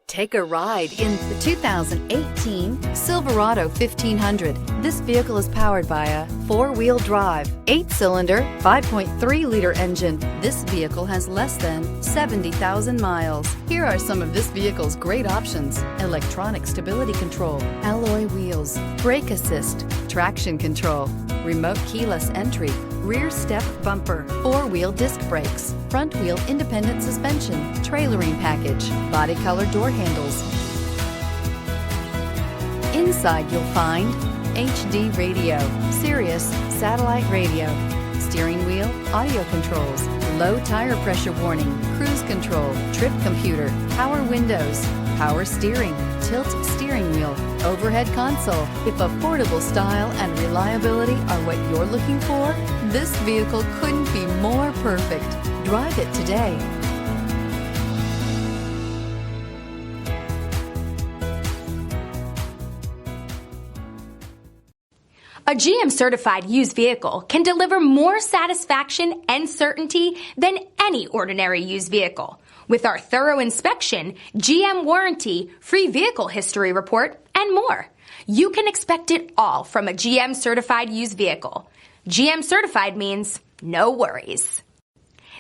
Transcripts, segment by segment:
Take a ride in the 2018 Silverado 1500. This vehicle is powered by a 4-wheel drive, 8-cylinder, 5.3-liter engine. This vehicle has less than 70,000 miles. Here are some of this vehicle's great options: electronic stability control, alloy wheels, brake assist, traction control, remote keyless entry, rear step bumper, 4-wheel disc brakes, front wheel independent suspension, trailering package, body color door handles. Inside you'll find HD radio, Sirius satellite radio, steering wheel audio controls, low tire pressure warning, cruise control, trip computer, power windows, power steering, tilt steering wheel, overhead console. If affordable style and reliability are what you're looking for, this vehicle couldn't be more perfect. Drive it today. A GM-certified used vehicle can deliver more satisfaction and certainty than any ordinary used vehicle. With our thorough inspection, GM warranty, free vehicle history report, and more. You can expect it all from a GM-certified used vehicle. GM-certified means no worries.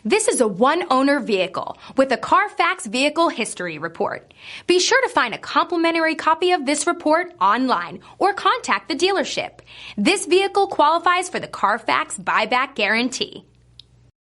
This is a one-owner vehicle with a Carfax Vehicle History Report. Be sure to find a complimentary copy of this report online or contact the dealership. This vehicle qualifies for the Carfax Buyback Guarantee.